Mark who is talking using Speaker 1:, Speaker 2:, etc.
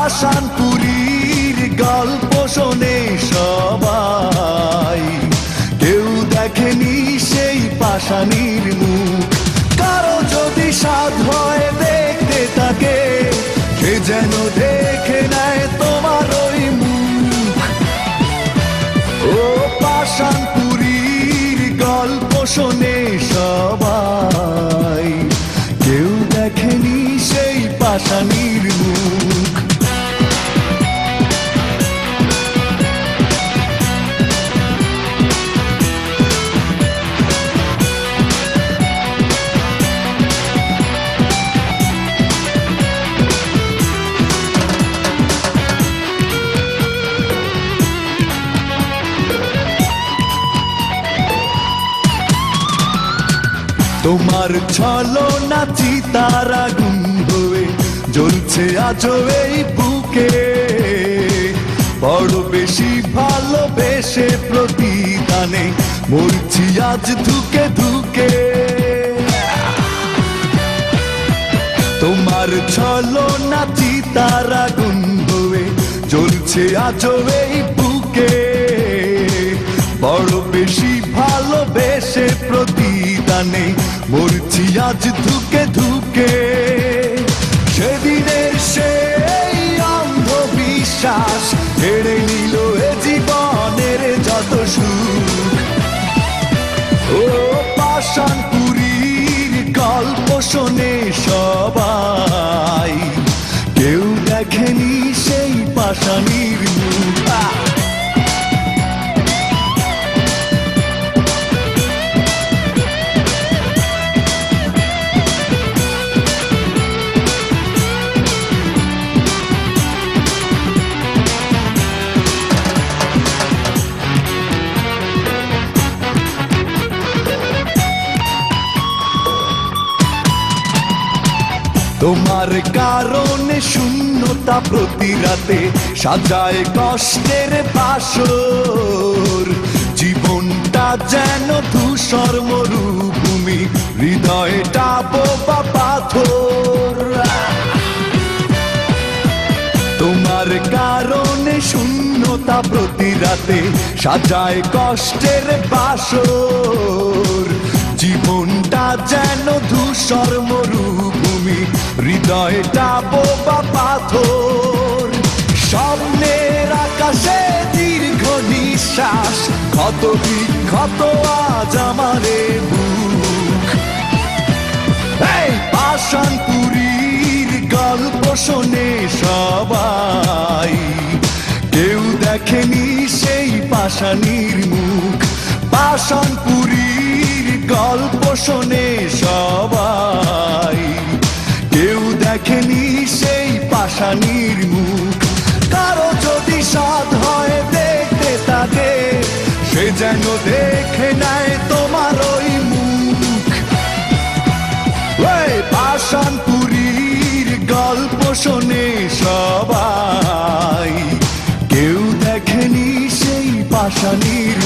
Speaker 1: পাষাণপুরীর গল্প শোনে সবাই, কেউ দেখেনি সেই পাষাণীর মুখ। কারো যদি সাধ হয় দেখতে তাকে, সে যেন দেখে নেয় তোমার ওই মুখ। ও পাষাণপুরীর গল্প শোনে সবাই, কেউ দেখেনি সেই পাষাণীর মুখ। তোমার ছলনা চিতার আগুন হয়ে জ্বলছে আজও এই বুকে, বড় বেশি ভালোবেসে প্রতিদানে মরছি আজ ধুকে ধুকে। তোমার ছলনা চিতার আগুন হয়ে জ্বলছে আজও এই বুকে, বড় বেশি ভালোবেসে প্রতিদানে মরছি আজ ধুকে ধুকে। সেদিনের সেই অন্ধবিশ্বাস কেড়ে নিল এ জীবনের যত সুখ। ও পাষাণপুরীর গল্প শোনে সবাই, কেউ দেখেনি সেই পাষাণীর মুখ। তোমার কারণে শূন্যতা প্রতি রাতে সাজায় কষ্টের বাসর, জীবনটা যেন ধূসর মরুভূমি, হৃদয়টা বোবা পাথর। তোমার কারণে শূন্যতা প্রতি রাতে সাজায় কষ্টের বাসর, জীবনটা যেন ধূসর মরুভূমি, হৃদয়টা বোবা পাথর। স্বপ্নের আকাশে দীর্ঘ নিঃশ্বাস, ক্ষত বিক্ষত আজ আমারে বুক। এই পাষাণপুরীর গল্প শোনে সবাই, কেউ দেখেনি সেই পাষাণীর মুখ। পাষাণপুরীর গল্প শোনে সবাই, কেউ দেখেনি সেই পাষাণীর মুখ। কারো যদি সাধ হয় দেখতে তাকে, সে যেন দেখে নেয় তোমার ওই মুখ। ওই পাষাণপুরীর গল্প শোনে সবাই, কেউ দেখেনি সেই পাষাণীর